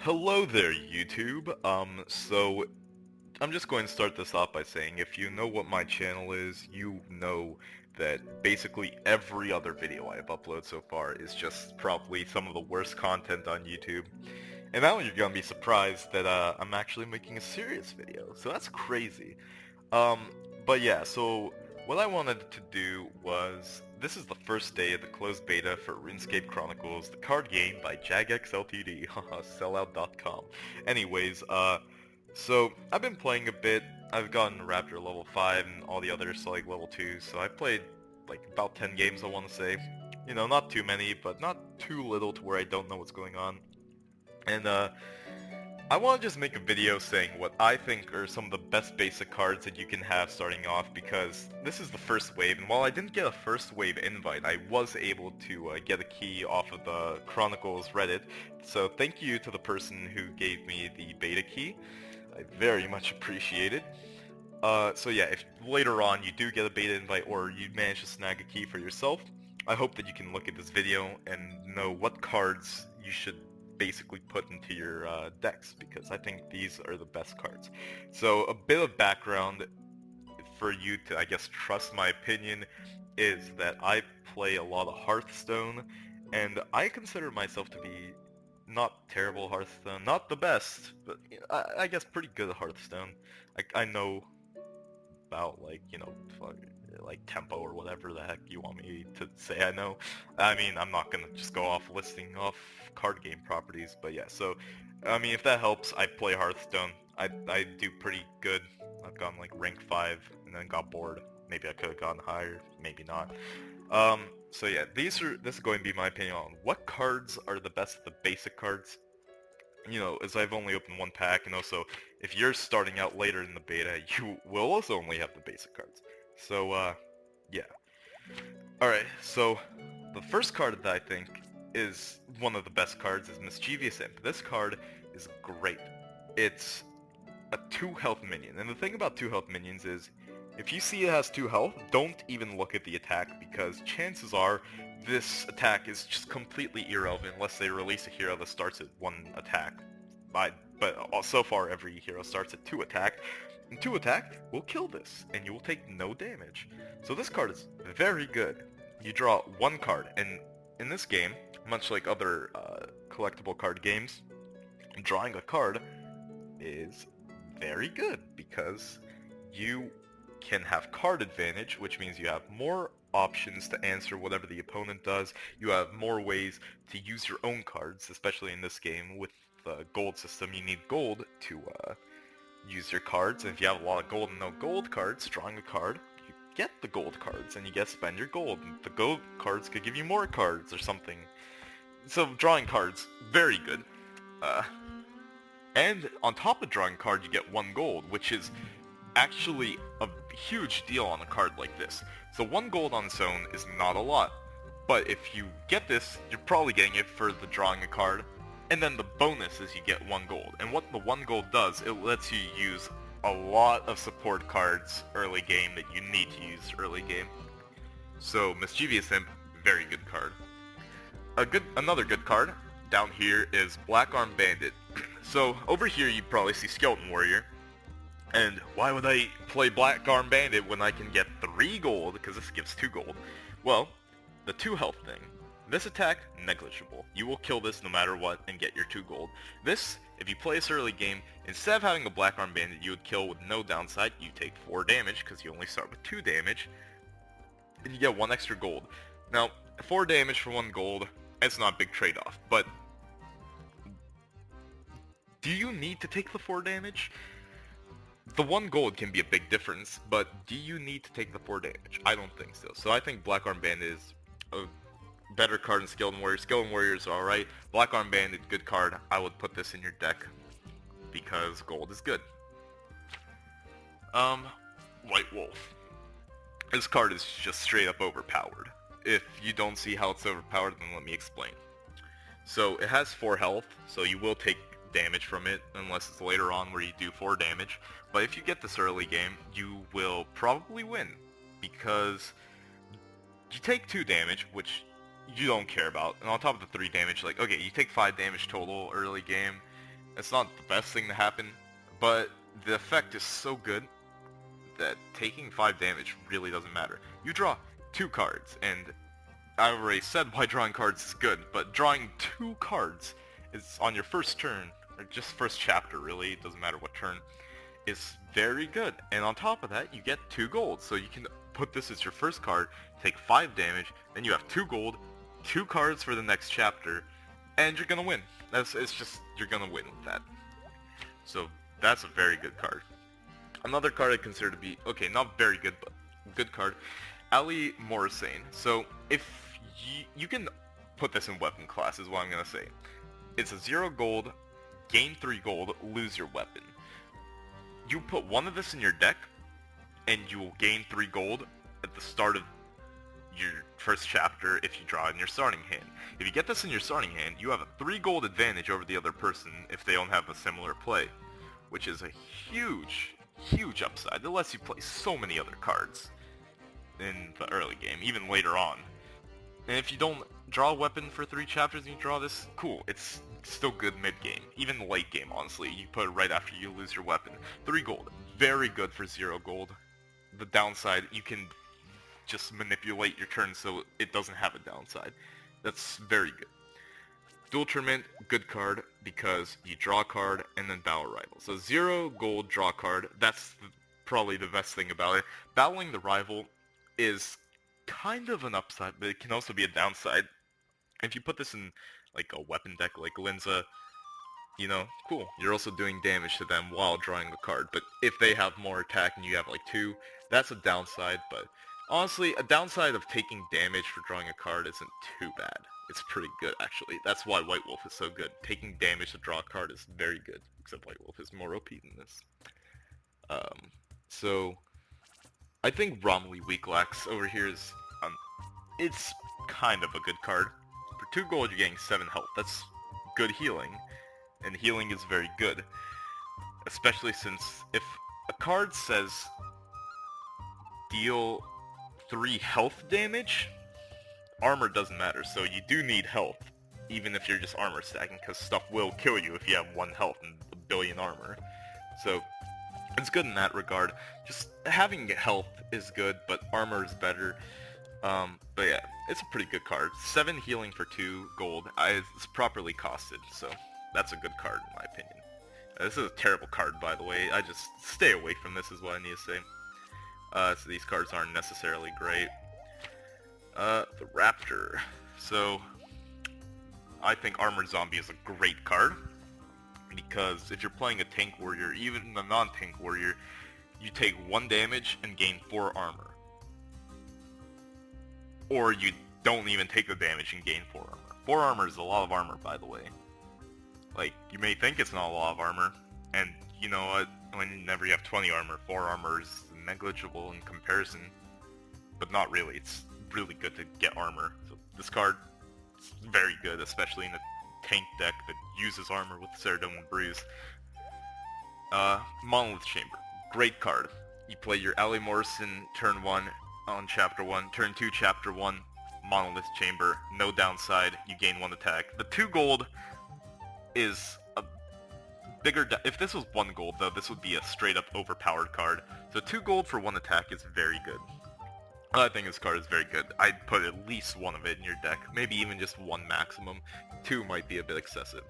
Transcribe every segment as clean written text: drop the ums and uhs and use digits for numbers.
Hello there, YouTube. So I'm just going to start this off by saying if you know what my channel is, you know that basically every other video I have uploaded so far is just probably some of the worst content on YouTube. And now you're gonna be surprised that I'm actually making a serious video, so that's crazy. Um, but yeah, so what I wanted to do was, this is the first day of the closed beta for RuneScape Chronicles, the card game by Jagex Ltd, haha, sellout.com. Anyways, so I've been playing a bit. I've gotten Raptor level 5 and all the others to like level 2, so I've played like about 10 games I want to say. You know, not too many, but not too little to where I don't know what's going on. And I want to just make a video saying what I think are some of the best basic cards that you can have starting off, because this is the first wave, and while I didn't get a first wave invite, I was able to get a key off of the Chronicles Reddit, so thank you to the person who gave me the beta key. I very much appreciate it. So yeah, if later on you do get a beta invite or you manage to snag a key for yourself, I hope that you can look at this video and know what cards you should basically put into your decks, because I think these are the best cards. So a bit of background for you to, I guess, trust my opinion is that I play a lot of Hearthstone, and I consider myself to be not terrible Hearthstone, not the best, but I guess pretty good at Hearthstone. I know about, like, you know, like tempo or whatever the heck you want me to say I know. I mean, I'm not gonna just go off listing off card game properties, but yeah, so, I mean, if that helps, I play Hearthstone. I do pretty good. I've gone like rank 5 and then got bored. Maybe I could have gone higher, maybe not. So yeah, this is going to be my opinion on what cards are the best of the basic cards. You know, as I've only opened one pack, and also, if you're starting out later in the beta, you will also only have the basic cards. So, yeah. Alright, so, the first card that I think is one of the best cards is Michevious Imp. This card is great. It's a 2 health minion, and the thing about 2 health minions is, if you see it has 2 health, don't even look at the attack, because chances are this attack is just completely irrelevant unless they release a hero that starts at 1 attack. But so far every hero starts at 2 attack, and 2 attack will kill this, and you will take no damage. So this card is very good. You draw 1 card, and in this game, much like other collectible card games, drawing a card is very good, because you can have card advantage, which means you have more options to answer whatever the opponent does. You have more ways to use your own cards, especially in this game with the gold system. You need gold to use your cards, and if you have a lot of gold and no gold cards, drawing a card, you get the gold cards, and you get to spend your gold. And the gold cards could give you more cards or something. So drawing cards, very good. And on top of drawing card, you get 1 gold, which is actually a huge deal on a card like this. So 1 gold on its own is not a lot, but if you get this, you're probably getting it for the drawing a card, and then the bonus is you get 1 gold. And what the 1 gold does, it lets you use a lot of support cards early game that you need to use early game. So Michevious Imp, very good card. Another good card down here is Black Arm Bandit. So over here you probably see Skeleton Warrior. And why would I play Black Arm Bandit when I can get 3 gold, because this gives 2 gold? Well, the 2 health thing. This attack, negligible. You will kill this no matter what and get your 2 gold. This, if you play this early game, instead of having a Black Arm Bandit you would kill with no downside, you take 4 damage, because you only start with 2 damage, and you get 1 extra gold. Now, 4 damage for 1 gold, it's not a big trade-off, but do you need to take the 4 damage? The 1 gold can be a big difference, but do you need to take the 4 damage? I don't think so. So I think Black Arm Bandit is a better card than Skeleton Warrior. Skeleton Warriors are alright. Black Arm Bandit, good card. I would put this in your deck because gold is good. White Wolf. This card is just straight up overpowered. If you don't see how it's overpowered, then let me explain. So it has 4 health, so you will take damage from it unless it's later on where you do 4 damage. But if you get this early game, you will probably win, because you take 2 damage, which you don't care about, and on top of the 3 damage, like, okay, you take 5 damage total early game, It's not the best thing to happen, but the effect is so good that taking 5 damage really doesn't matter. You draw 2 cards, and I already said why drawing cards is good, but drawing 2 cards is on your first turn, or just first chapter really, it doesn't matter what turn, is very good. And on top of that, you get 2 gold, so you can put this as your first card, take 5 damage, then you have 2 gold, 2 cards for the next chapter, and you're gonna win. It's just, you're gonna win with that. So that's a very good card. Another card I consider to be, okay, not very good, but good card, Ali Morrisain. So if you can put this in weapon class is what I'm gonna say. It's a 0 gold, gain 3 gold, lose your weapon. You put one of this in your deck, and you will gain 3 gold at the start of your first chapter if you draw in your starting hand. If you get this in your starting hand, you have a 3 gold advantage over the other person if they don't have a similar play, which is a huge, huge upside. It lets you play so many other cards in the early game, even later on. And if you don't draw a weapon for 3 chapters and you draw this, cool, it's still good mid-game. Even late game, honestly, you put it right after you lose your weapon. 3 gold, very good for 0 gold. The downside, you can just manipulate your turn so it doesn't have a downside. That's very good. Duel Tournament, good card, because you draw a card and then battle rival. So 0 gold, draw a card, that's probably the best thing about it. Battling the rival is kind of an upside, but it can also be a downside. If you put this in like a weapon deck like Linza, you know, cool. You're also doing damage to them while drawing the card, but if they have more attack and you have like 2, that's a downside, but honestly, a downside of taking damage for drawing a card isn't too bad. It's pretty good, actually. That's why White Wolf is so good. Taking damage to draw a card is very good, except White Wolf is more OP than this. So I think Romilly Weaklax over here is, it's kind of a good card. For 2 gold, you're getting 7 health. That's good healing, and healing is very good. Especially since if a card says deal 3 health damage, armor doesn't matter, so you do need health, even if you're just armor stacking, because stuff will kill you if you have 1 health and a billion armor. So it's good in that regard. Just having health is good, but armor is better. But yeah, it's a pretty good card. 7 healing for 2 gold. It's properly costed, so that's a good card in my opinion. This is a terrible card, by the way. I just stay away from this is what I need to say. So these cards aren't necessarily great. The Raptor. So I think Armored Zombie is a great card, because if you're playing a tank warrior, even a non-tank warrior, you take 1 damage and gain 4 armor. Or you don't even take the damage and gain 4 armor. 4 armor is a lot of armor, by the way. Like, you may think it's not a lot of armor, and you know what, whenever you have 20 armor, 4 armor is negligible in comparison. But not really, it's really good to get armor. So this card is very good, especially in a tank deck that uses armor with Ceridome and Bruise. Monolith Chamber, great card. You play your Ali Morrisain turn 1 on chapter 1, turn 2 chapter 1, Monolith Chamber, no downside, you gain 1 attack. The 2 gold is a bigger, if this was 1 gold though, this would be a straight up overpowered card. So 2 gold for 1 attack is very good. I think this card is very good. I'd put at least 1 of it in your deck, maybe even just 1 maximum. 2 might be a bit excessive.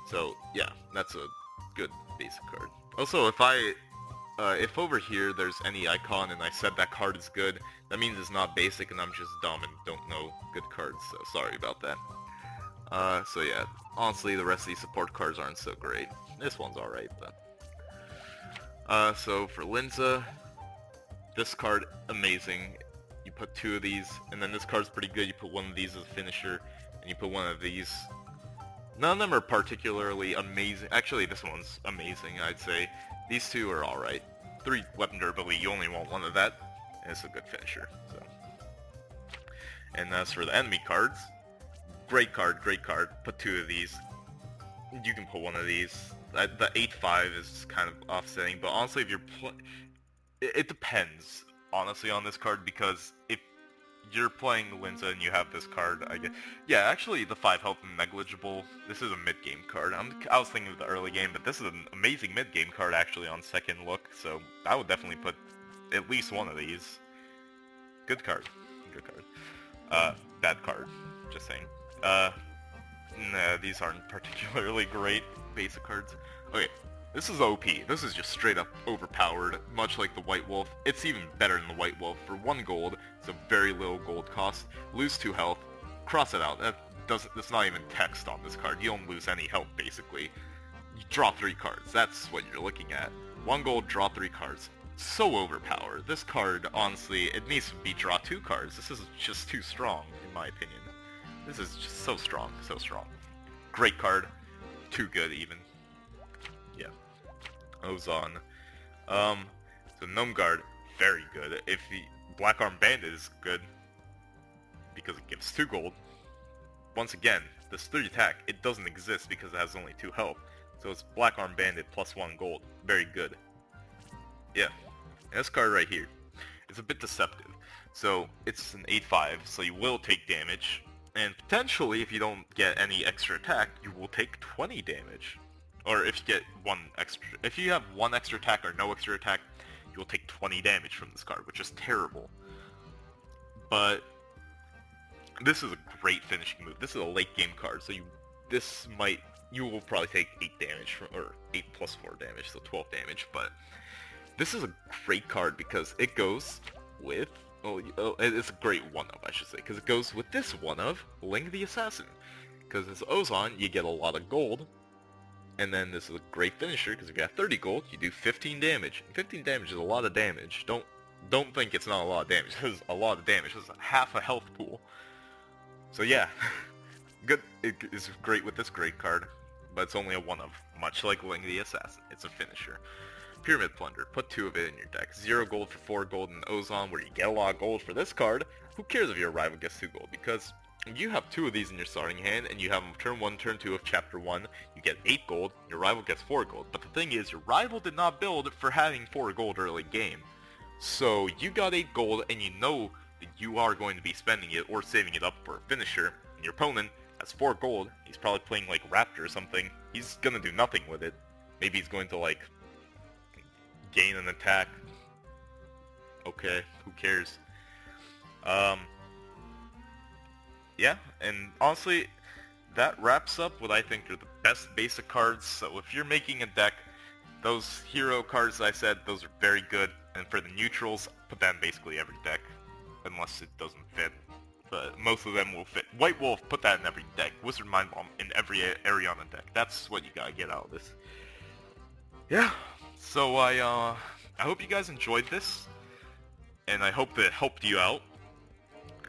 So yeah, that's a good basic card. Also, if over here there's any icon and I said that card is good, that means it's not basic and I'm just dumb and don't know good cards, so sorry about that. So yeah, honestly the rest of these support cards aren't so great. This one's alright though. So for Linza, this card, amazing. You put 2 of these, and then this card's pretty good. You put 1 of these as a finisher, and you put 1 of these. None of them are particularly amazing. Actually, this one's amazing, I'd say. These 2 are alright. 3 weapon durability, you only want 1 of that, and it's a good finisher. So. And as for the enemy cards, great card, great card. Put 2 of these. You can put 1 of these. The 8-5 is kind of offsetting, but honestly, if you're it depends, honestly, on this card, because if you're playing Linza and you have this card, I guess. Yeah, actually, the 5 health and negligible. This is a mid-game card. I was thinking of the early game, but this is an amazing mid-game card actually on second look. So I would definitely put at least one of these. Good card. Good card. Bad card. Just saying. Nah, these aren't particularly great basic cards. Okay, this is OP. This is just straight up overpowered, much like the White Wolf. It's even better than the White Wolf. For 1 gold, it's a very little gold cost. Lose 2 health. Cross it out. That's not even text on this card. You don't lose any health, basically. You draw 3 cards. That's what you're looking at. 1 gold, draw 3 cards. So overpowered. This card, honestly, it needs to be draw 2 cards. This is just too strong, in my opinion. This is just so strong, so strong. Great card. Too good, even. Yeah. Ozon. So Gnome Guard, very good. If the Black Arm Bandit is good, because it gives 2 gold. Once again, this 3 attack, it doesn't exist because it has only 2 health. So it's Black Arm Bandit plus 1 gold. Very good. Yeah. And this card right here, it's a bit deceptive. So it's an 8-5, so you will take damage. And potentially, if you don't get any extra attack, you will take 20 damage. Or if you get if you have 1 extra attack or no extra attack, you will take 20 damage from this card, which is terrible. But this is a great finishing move. This is a late game card, so you will probably take 8 damage or 8 plus 4 damage, so 12 damage. But this is a great card because it goes with. It's a great one-of, I should say, because it goes with this one-of, Ling the Assassin. Because as Ozon, you get a lot of gold, and then this is a great finisher, because if you have 30 gold, you do 15 damage. 15 damage is a lot of damage. Don't think it's not a lot of damage. This is a lot of damage. This is half a health pool. So yeah, good. It is great with this great card, but it's only a one-of, much like Ling the Assassin. It's a finisher. Pyramid Plunder, put 2 of it in your deck. 0 gold for 4 gold in Ozon, where you get a lot of gold for this card. Who cares if your rival gets 2 gold? Because you have 2 of these in your starting hand, and you have them turn 1, turn 2 of Chapter 1, you get 8 gold, your rival gets 4 gold. But the thing is, your rival did not build for having 4 gold early game. So you got 8 gold, and you know that you are going to be spending it or saving it up for a finisher, and your opponent has 4 gold, he's probably playing like Raptor or something, he's gonna do nothing with it. Maybe he's going to like gain an attack. Okay, who cares? Yeah, and honestly, that wraps up what I think are the best basic cards. So if you're making a deck, those hero cards that I said, those are very good. And for the neutrals, put that in basically every deck, unless it doesn't fit. But most of them will fit. White Wolf, put that in every deck. Wizard Mind Bomb in every area on the deck. That's what you gotta get out of this. Yeah. So I hope you guys enjoyed this, and I hope it helped you out.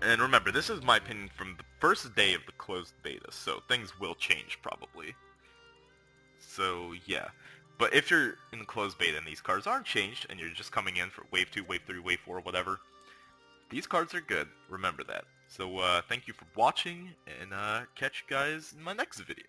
And remember, this is my opinion from the first day of the closed beta, so things will change probably. So yeah, but if you're in the closed beta and these cards aren't changed, and you're just coming in for Wave 2, Wave 3, Wave 4, whatever, these cards are good, remember that. So thank you for watching, and catch you guys in my next video.